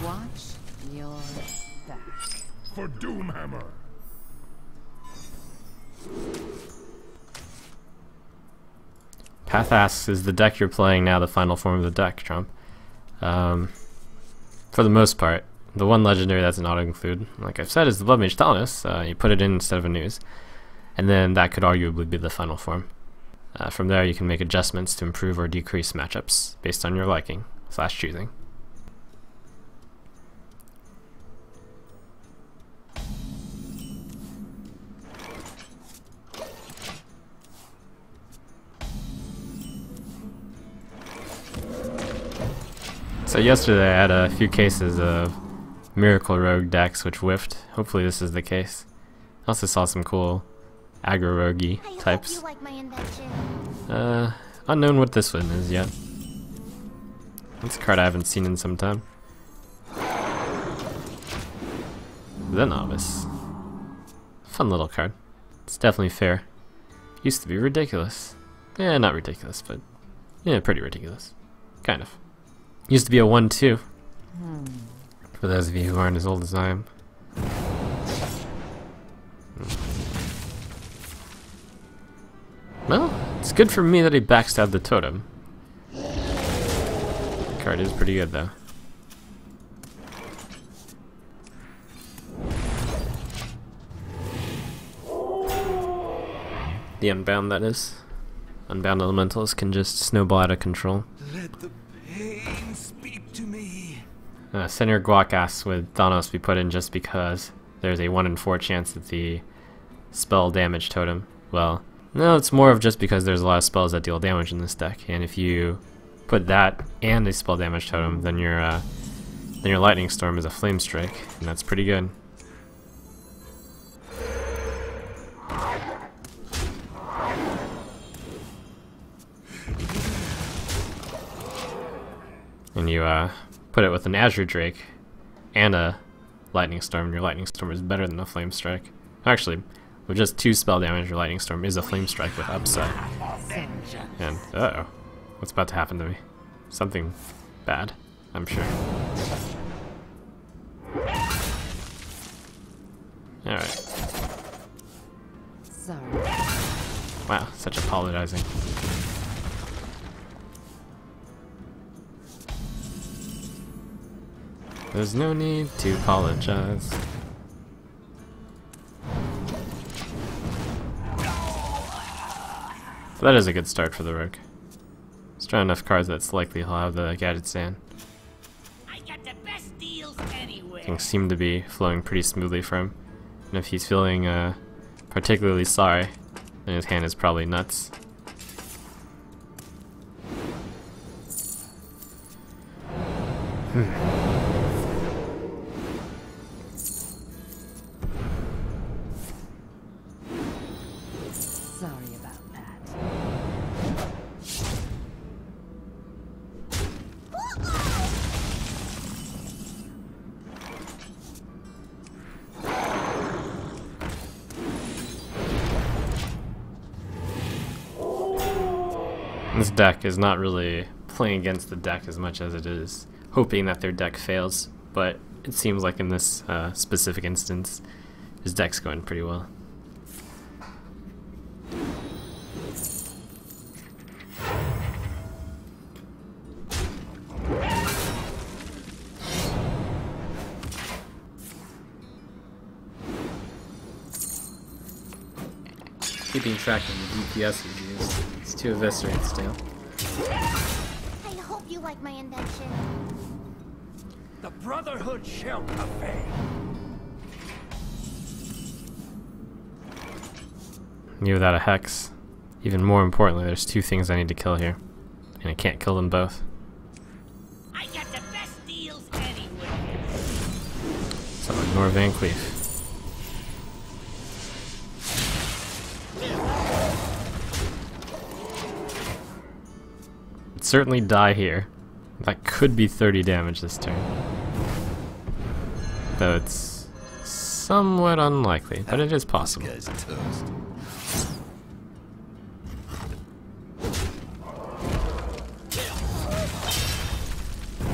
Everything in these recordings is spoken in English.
Watch your back. For Doomhammer. Path asks, is the deck you're playing now the final form of the deck, Trump? For the most part. The one legendary that's an auto-include, like I've said, is the Blood Mage Talonus. You put it in instead of a news. And then that could arguably be the final form. From there you can make adjustments to improve or decrease matchups based on your liking / choosing. So yesterday I had a few cases of Miracle Rogue decks which whiffed. Hopefully this is the case. I also saw some cool aggro rogue-y types. You like my invention. Unknown what this one is yet. It's a card I haven't seen in some time. The Novice. Fun little card. It's definitely fair. Used to be ridiculous. Yeah, not ridiculous, but yeah, pretty ridiculous. Kind of. Used to be a 1/2. For those of you who aren't as old as I am. Well, it's good for me that he backstabbed the totem. The card is pretty good though. The Unbound, that is. Unbound elementals can just snowball out of control. Let the pain speak to me. Senator Guac asks, would Thanos be put in just because there's a 1 in 4 chance that the spell damage totem? Well, no, it's more of just because there's a lot of spells that deal damage in this deck, and if you put that and a spell damage totem, then your Lightning Storm is a Flame Strike, and that's pretty good. And you put it with an Azure Drake and a Lightning Storm, and your Lightning Storm is better than a Flame Strike. Actually, with just 2 spell damage, your Lightning Storm is a Flame Strike with upside. And, uh-oh. What's about to happen to me? Something bad, I'm sure. Alright. Sorry. Wow, such apologizing. There's no need to apologize. So that is a good start for the Rogue. Let's try enough cards that's likely he'll have the Gadget Sand. I got the best deals anywhere. Things seem to be flowing pretty smoothly for him. And if he's feeling particularly sorry, then his hand is probably nuts. Sorry about that. This deck is not really playing against the deck as much as it is hoping that their deck fails, but it seems like in this specific instance, his deck's going pretty well. Keeping track of the DPS he's used. It's 2 eviscerates still. I hope you like my invention. The Brotherhood shall prevail. You without a Hex. Even more importantly, there's 2 things I need to kill here. And I can't kill them both. I got the best deals anywhere. So ignore Van Cleef. It'd certainly die here. That could be 30 damage this turn. Though it's somewhat unlikely, but it is possible.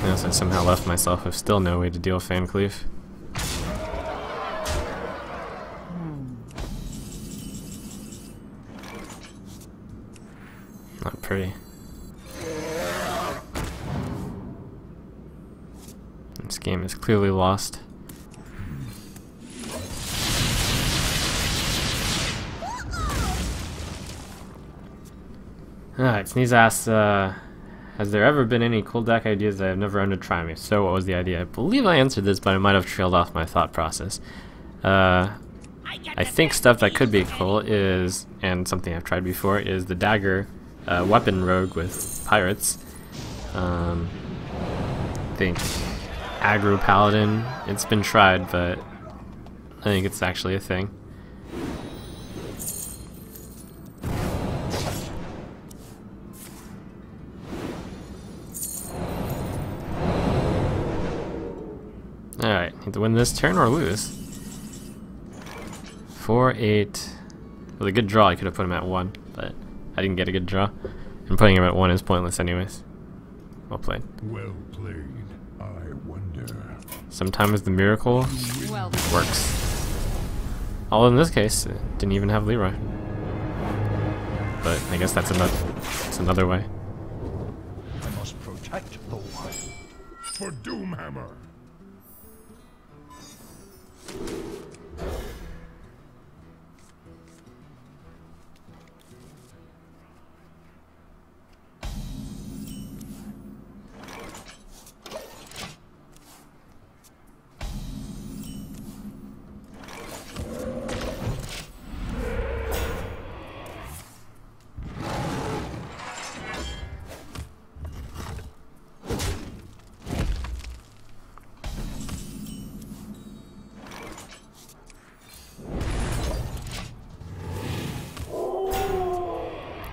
I also I somehow left myself with still no way to deal Fan Cleave. Not pretty. This game is clearly lost. Alright, Sneeze asks, has there ever been any cool deck ideas that I've never owned to try me? So what was the idea? I believe I answered this, but I might have trailed off my thought process. I think stuff that could be cool is, and something I've tried before, is the dagger weapon rogue with pirates. I think aggro paladin, it's been tried, but I think it's actually a thing. Alright, need to win this turn or lose. 4-8. With a good draw, I could have put him at 1, but I didn't get a good draw. And putting him at 1 is pointless anyways. Well played. Well played. I wonder. Sometimes the miracle Well, works. Although in this case, it didn't even have Leroy. But I guess that's another way. I must protect the wild. For Doomhammer.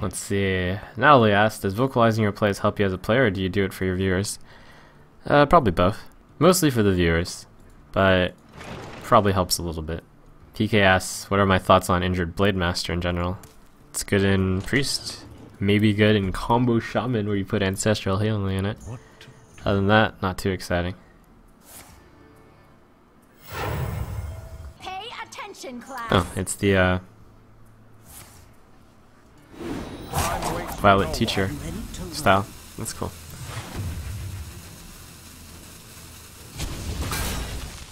Let's see. Natalie asked, does vocalizing your plays help you as a player, or do you do it for your viewers? Probably both. Mostly for the viewers, but probably helps a little bit. PK asks, what are my thoughts on Injured Blade Master in general? It's good in Priest, maybe good in Combo Shaman where you put Ancestral Healing in it. Other than that, not too exciting. pay attention, class. Oh, it's the Violet Teacher style. That's cool.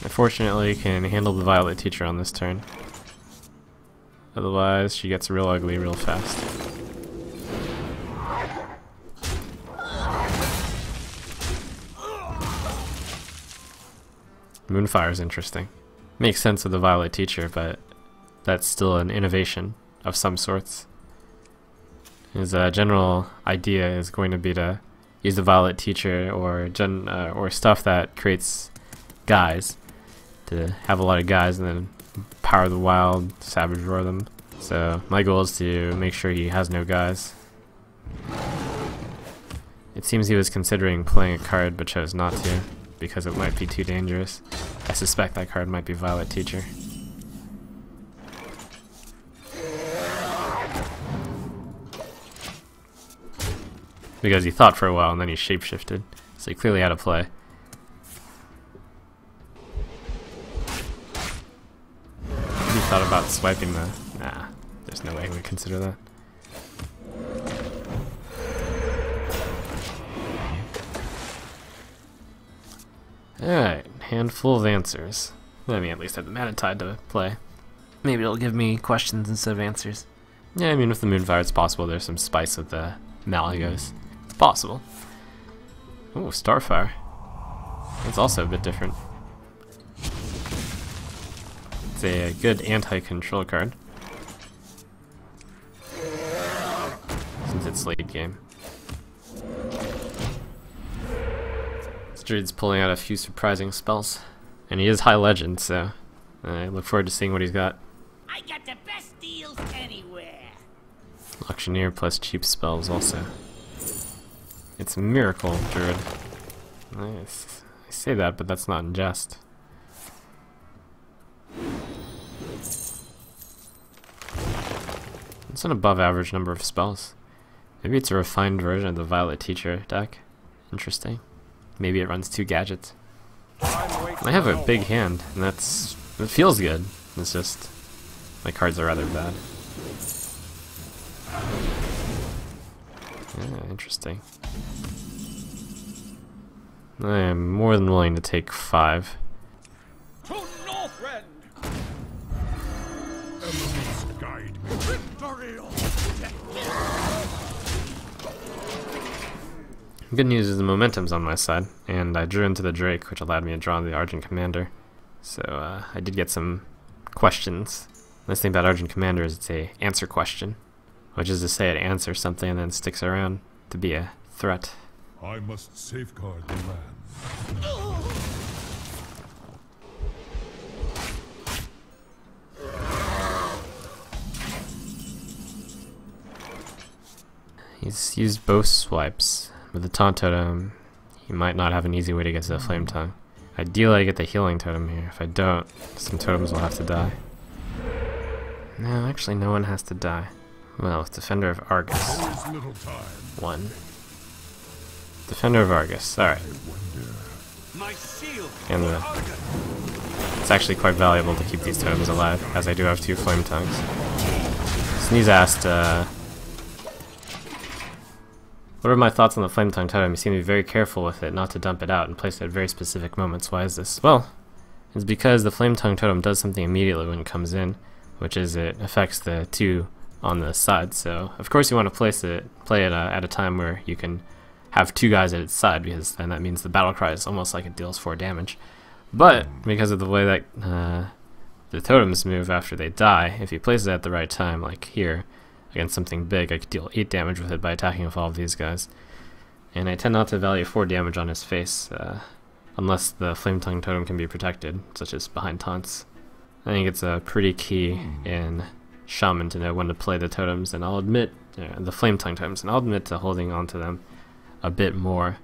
Unfortunately, can handle the Violet Teacher on this turn. Otherwise, she gets real ugly real fast. Moonfire is interesting. Makes sense with the Violet Teacher, but that's still an innovation of some sorts. His general idea is going to be to use the Violet Teacher or stuff that creates guys, to have a lot of guys and then power the wild, Savage Roar them. So my goal is to make sure he has no guys. It seems he was considering playing a card but chose not to, because it might be too dangerous. I suspect that card might be Violet Teacher. Because he thought for a while and then he shapeshifted, so he clearly had a play. Maybe he thought about swiping the... Nah, there's no way he would consider that. Alright, handful of answers. Let me at least have the Mana Tide to play. Maybe it'll give me questions instead of answers. Yeah, I mean with the Moonfire it's possible there's some spice with the Malagos. It's possible. Oh, Starfire. That's also a bit different. It's a good anti-control card. Since it's late game. This Druid's pulling out a few surprising spells. And he is high legend, so I look forward to seeing what he's got. I got the best deals anywhere. Auctioneer plus cheap spells also. It's a miracle, Druid. Nice. I say that, but that's not in jest. It's an above average number of spells. Maybe it's a refined version of the Violet Teacher deck. Interesting. Maybe it runs 2 gadgets. I have a big hand, and it feels good. It's just my cards are rather bad. Yeah, interesting. I am more than willing to take 5. To Northrend! Elements guide me. Victory! Good news is the momentum's on my side, and I drew into the Drake, which allowed me to draw the Argent Commander. So I did get some questions. Nice thing about Argent Commander is it's a answer question, which is to say it answers something and then sticks around to be a threat. I must safeguard the land. He's used both swipes. With the Taunt Totem, he might not have an easy way to get to the Flame Tongue. Ideally I get the Healing Totem here. If I don't, some totems will have to die. No, actually no one has to die. Well, with Defender of Argus. There is little time. 1. Defender of Argus, alright. My shield! And it's actually quite valuable to keep these totems alive, as I do have 2 Flame Tongues. Sneeze asked, what are my thoughts on the Flame Tongue totem? You seem to be very careful with it, not to dump it out and place it at very specific moments. Why is this? Well, it's because the Flame Tongue totem does something immediately when it comes in, which is it affects the 2 on the side. So, of course you want to play it at a time where you can have 2 guys at its side, because then that means the battle cry is almost like it deals 4 damage. But, because of the way that the totems move after they die, if you place it at the right time, like here, against something big, I could deal 8 damage with it by attacking with all of these guys. And I tend not to value 4 damage on his face, unless the Flame Tongue totem can be protected, such as behind taunts. I think it's pretty key in Shaman to know when to play the totems, and I'll admit, the Flame Tongue totems, and I'll admit to holding on to them a bit more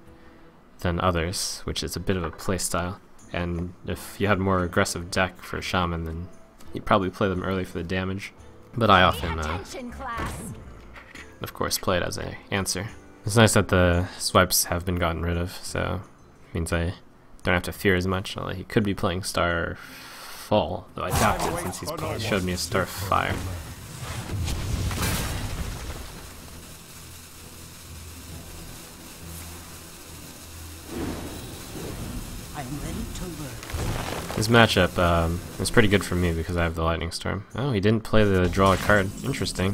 than others, which is a bit of a playstyle. And if you had a more aggressive deck for Shaman, then you'd probably play them early for the damage. But I often, of course, play it as an answer. It's nice that the swipes have been gotten rid of, so it means I don't have to fear as much. Although he could be playing Starfall, though I doubt it since he showed me a Starfire. I'm ready to learn. This matchup is pretty good for me because I have the Lightning Storm. Oh, he didn't play the draw a card. Interesting.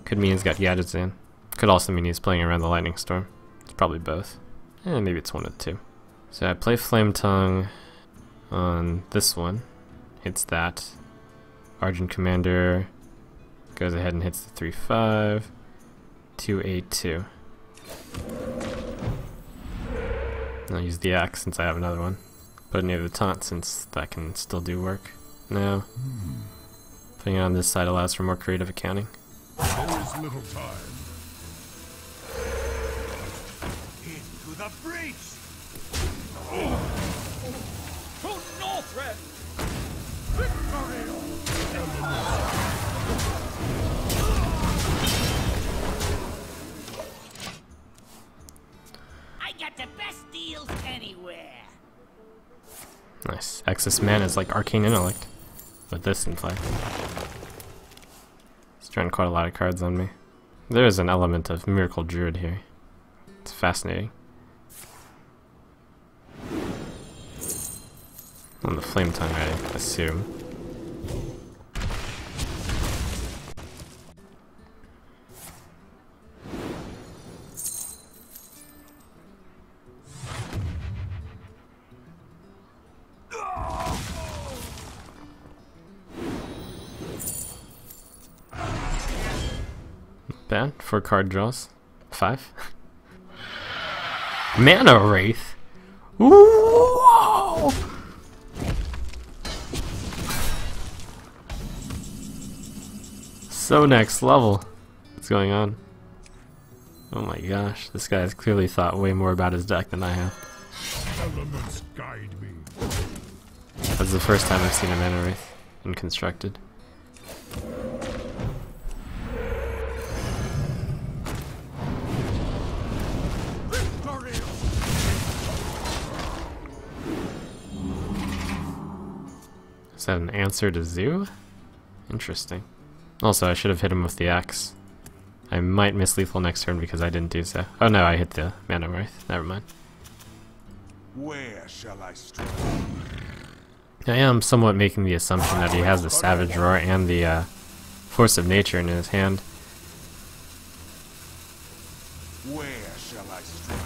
Could mean he's got gadgets in. Could also mean he's playing around the Lightning Storm. It's probably both. Maybe it's one of the 2. So I play Flame Tongue on this one. Hits that. Argent Commander goes ahead and hits the 3/5. 2/8/2. I'll use the axe since I have another one. Put it near the taunt since that can still do work. No. Putting it on this side allows for more creative accounting. There is little time. Into the breach! To Northrend! Victory! I got the best deals anywhere! Nice. Excess mana is like Arcane Intellect, with this in play. He's drawing quite a lot of cards on me. There is an element of Miracle Druid here. It's fascinating. On the Flame Tongue, I assume. Bad. 4 card draws. 5. Mana Wraith. Whoa! So next level. What's going on? Oh my gosh, this guy has clearly thought way more about his deck than I have. Elements guide me. That's the first time I've seen a Mana Wraith in Constructed. Is that an answer to Zoo? Interesting. Also, I should have hit him with the axe. I might miss lethal next turn because I didn't do so. Oh no, I hit the Mana Wraith. Never mind. Where shall I strike? I am somewhat making the assumption that he has the Savage Roar and the Force of Nature in his hand. Where shall I strike?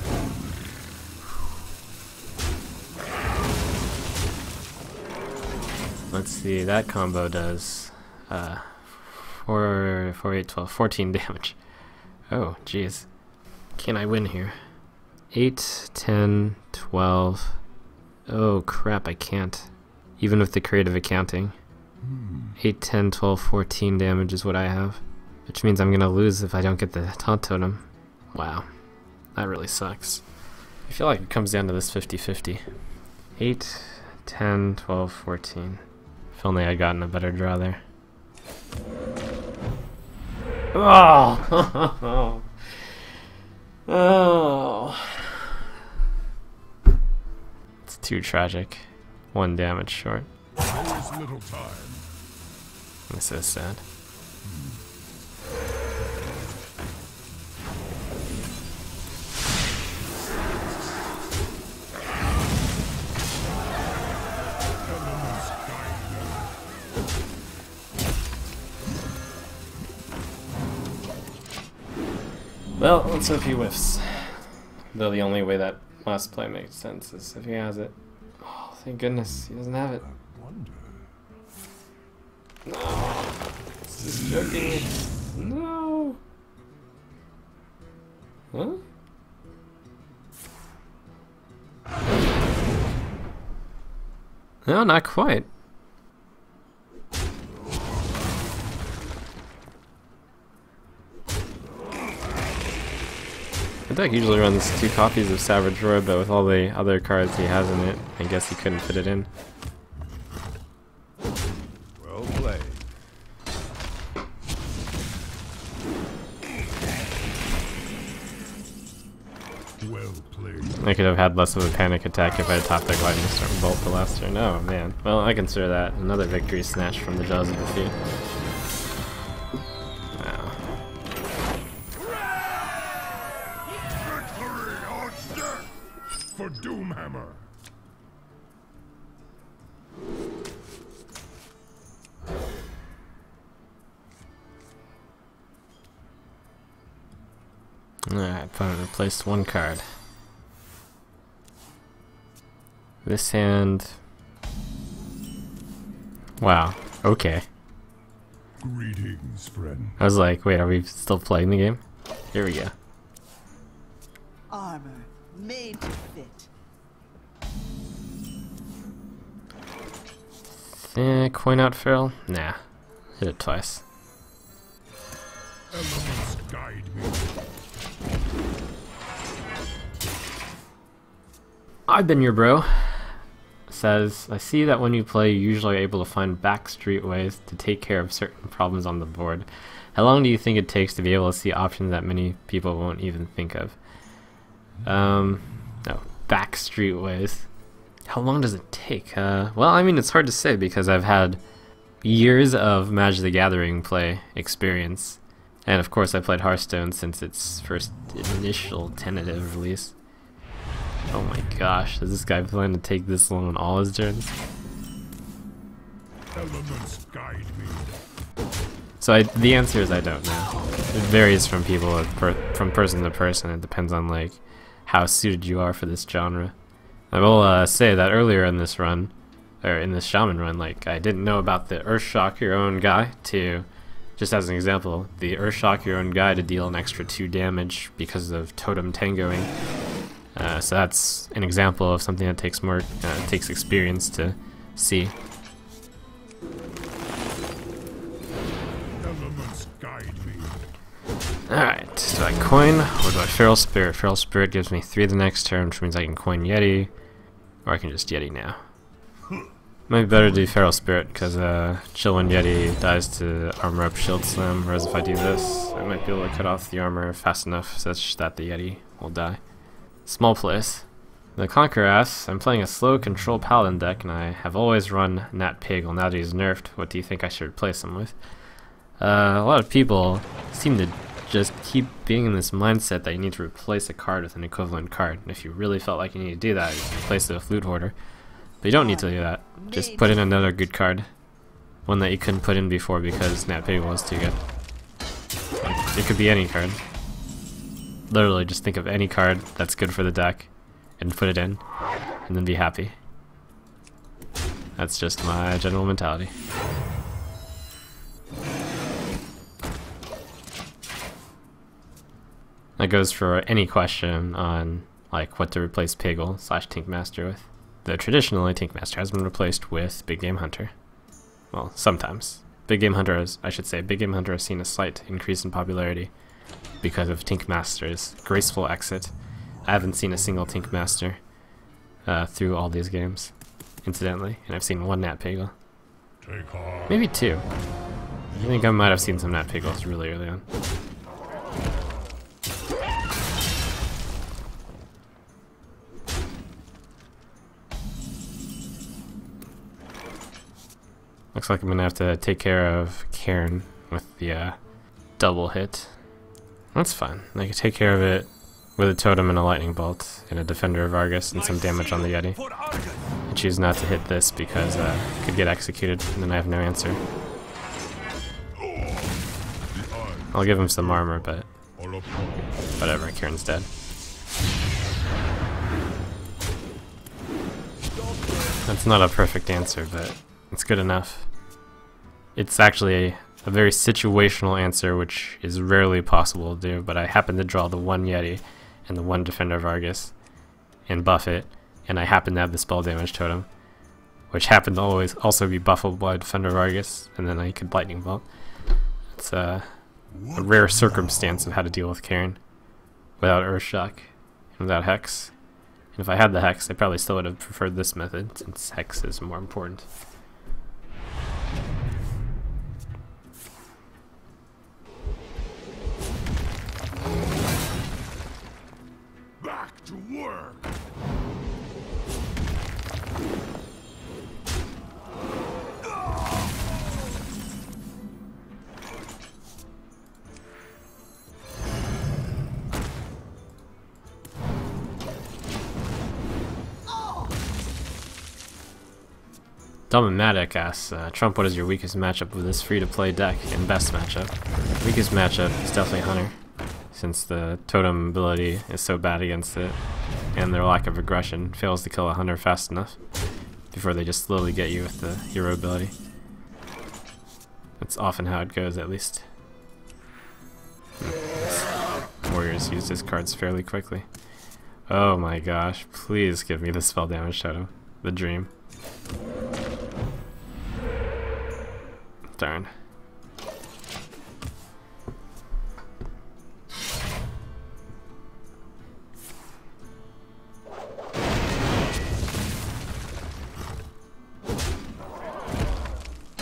Let's see, that combo does 4, 8, 12, 14 damage. Oh, jeez. Can I win here? 8, 10, 12. Oh crap, I can't. Even with the creative accounting. 8, 10, 12, 14 damage is what I have. Which means I'm gonna lose if I don't get the taunt totem. Wow. That really sucks. I feel like it comes down to this 50-50. 8, 10, 12, 14. If only I'd gotten a better draw there. Oh! Oh! It's too tragic. 1 damage short. There is little time. This is sad. Well, let's hope he whiffs. Though the only way that last play makes sense is if he has it. Oh, thank goodness, he doesn't have it. No! This is joking. No! Huh? No, not quite. The deck usually runs 2 copies of Savage Roar, but with all the other cards he has in it, I guess he couldn't fit it in. Well played. Well played. I could have had less of a panic attack if I had topped deck Lightning Storm Bolt the last turn. Oh man. Well, I consider that another victory snatched from the jaws of defeat. Wow. For Doomhammer. Alright, opponent replaced 1 card. This hand... Wow, okay. Greetings, friend. I was like, wait, are we still playing the game? Here we go. Armor made to fit. Coin out Feral? Nah. Hit it twice. Elements guide me. I've been your bro. Says, I see that when you play, you usually are able to find backstreet ways to take care of certain problems on the board. How long do you think it takes to be able to see options that many people won't even think of? No, backstreet ways. How long does it take? Well, I mean, it's hard to say because I've had years of Magic the Gathering play experience. And of course I played Hearthstone since its first initial tentative release. Oh my gosh, does this guy plan to take this long on all his turns? Elements guide me. So the answer is I don't know. It varies from people, from person to person. It depends on like how suited you are for this genre. I will say that earlier in this run, or in this Shaman run, like I didn't know about the Earthshock Your Own guy to, just as an example, the Earthshock Your Own guy to deal an extra 2 damage because of Totem Tangoing. So that's an example of something that takes more, takes experience to see. Elements guide me. Alright, do I coin or do I Feral Spirit? Feral Spirit gives me 3 the next turn, which means I can coin Yeti, or I can just Yeti now. Might be better to do Feral Spirit, because chill when Yeti dies to armor up Shield Slam, whereas if I do this, I might be able to cut off the armor fast enough such that the Yeti will die. Small place. The Conqueror asks, I'm playing a slow control paladin deck and I have always run Nat Pig. Well, now that he's nerfed, what do you think I should replace him with? A lot of people seem to just keep being in this mindset that you need to replace a card with an equivalent card. And if you really felt like you need to do that, you can replace it with Flute Hoarder. But you don't need to do that. Just put in another good card. One that you couldn't put in before because Nat Pig was too good. Like, it could be any card. Literally just think of any card that's good for the deck and put it in, and then be happy. That's just my general mentality. That goes for any question on like what to replace Piggle / Tinkmaster with. Though traditionally Tinkmaster has been replaced with Big Game Hunter. Well, sometimes. Big Game Hunter has seen a slight increase in popularity because of Tinkmaster's graceful exit. I haven't seen a single Tinkmaster through all these games, incidentally, and I've seen one Nat Piggle. Maybe two. I think I might have seen some Nat Piggles really early on. Looks like I'm gonna have to take care of Cairn with the double hit. That's fine. I can take care of it with a totem and a lightning bolt and a defender of Argus and some damage on the Yeti. I choose not to hit this because it could get executed and then I have no answer. I'll give him some armor, but whatever, Cairn's dead. That's not a perfect answer, but it's good enough. It's actually a very situational answer, which is rarely possible to do, but I happen to draw the one Yeti and the one Defender of Argus and buff it, and I happen to have the spell damage totem, which happened to always also be buffable by Defender of Argus, and then I could Lightning Bolt. It's a rare circumstance of how to deal with Cairn without Earthshock and without Hex. And if I had the Hex, I probably still would have preferred this method, since Hex is more important. Back to work. Domomatic asks, Trump, what is your weakest matchup with this free-to-play deck and best matchup? Weakest matchup is definitely Hunter, since the totem ability is so bad against it, and their lack of aggression fails to kill a Hunter fast enough before they just slowly get you with the hero ability. That's often how it goes, at least. Warriors use his cards fairly quickly. Oh my gosh, please give me the spell damage totem. The dream. Darn.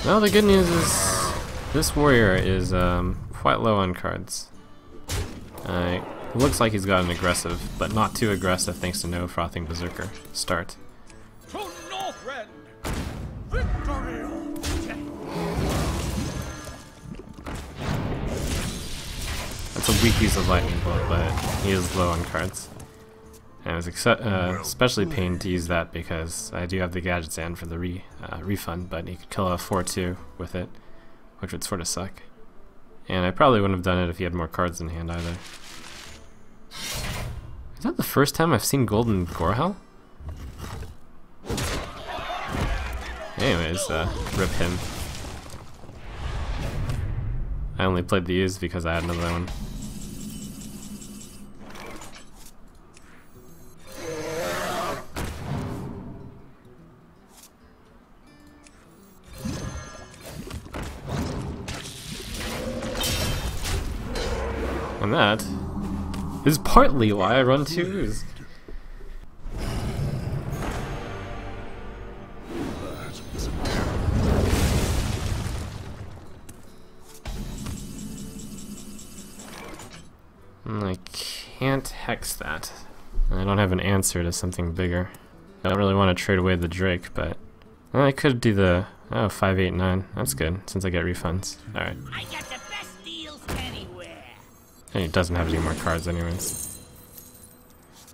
Well, the good news is this warrior is quite low on cards. Looks like he's got an aggressive, but not too aggressive thanks to no Frothing Berserker start. To Northrend! Victory! That's a weak use of Lightning Bolt, but he is low on cards. And I was especially pained to use that because I do have the Gadget's Hand for the refund, but he could kill a 4-2 with it, which would sort of suck. And I probably wouldn't have done it if he had more cards in hand either. Is that the first time I've seen Golden Gorehel? Anyways, rip him. I only played the use because I had another one. And that is partly why I run twos. I can't hex that. I don't have an answer to something bigger. I don't really want to trade away the Drake, but I could do the 5, 8, 9. That's good since I get refunds. All right. I got the best deals anywhere. And he doesn't have any more cards anyways.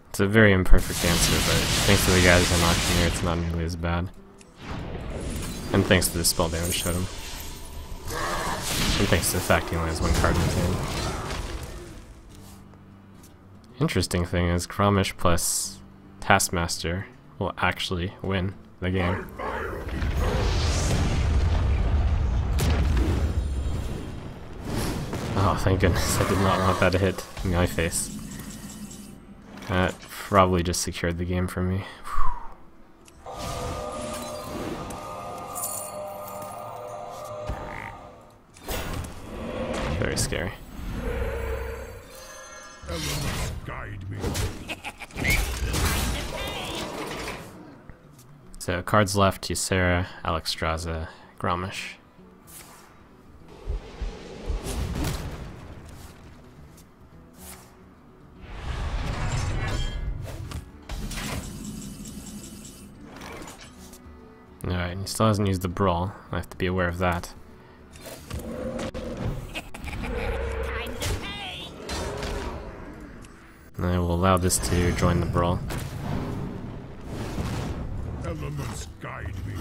It's a very imperfect answer, but thanks to the guys in Auctioneer, it's not nearly as bad. And thanks to the spell damage totem. And thanks to the fact he only has one card in his hand. Interesting thing is, Grommish plus Taskmaster will actually win the game. Oh, thank goodness, I did not want that to hit in my face. That probably just secured the game for me. Very scary. Elements guide me. So cards left: Ysera, Alexstrasza, Grommish. Alright, he still hasn't used the Brawl. I have to be aware of that. Time to pay. And I will allow this to join the Brawl. Elements guide me.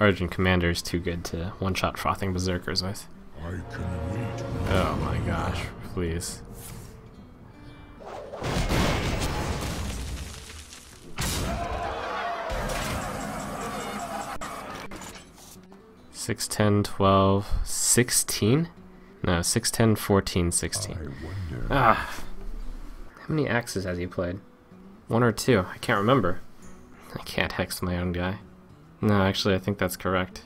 Argent Commander is too good to one-shot Frothing Berserkers with. I can wait. Oh my gosh, please. Six, 10, 12, 16? No, 6, 10, 14, 16. I wonder. Ah! How many axes has he played? 1 or 2? I can't remember. I can't hex my own guy. No, actually, I think that's correct.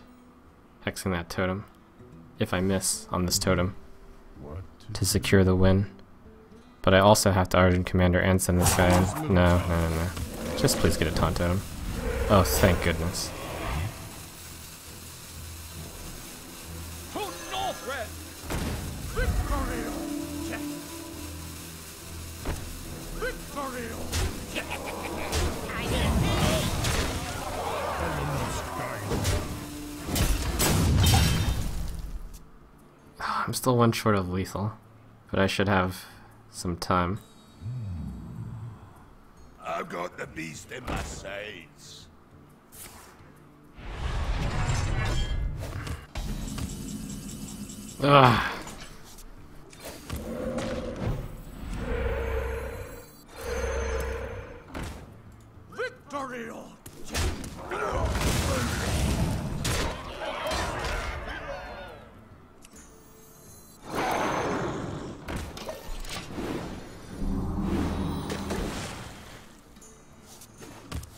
Hexing that totem. If I miss on this totem. What To secure the win. But I also have to Argent Commander and send this guy in. No. Just please get a taunt totem. Oh, thank goodness. I'm still 1 short of lethal, but I should have some time. I've got the beast in my sights. Ah. Victory!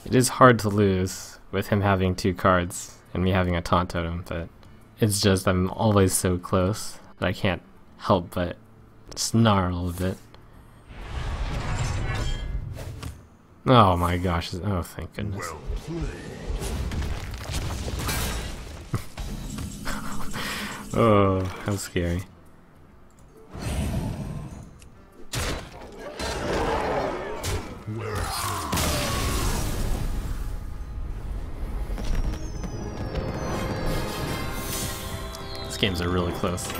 It is hard to lose with him having 2 cards and me having a taunt totem, but it's just I'm always so close that I can't help but snarl a bit. Oh my gosh, oh thank goodness. Well played. Oh, how scary. These games are really close.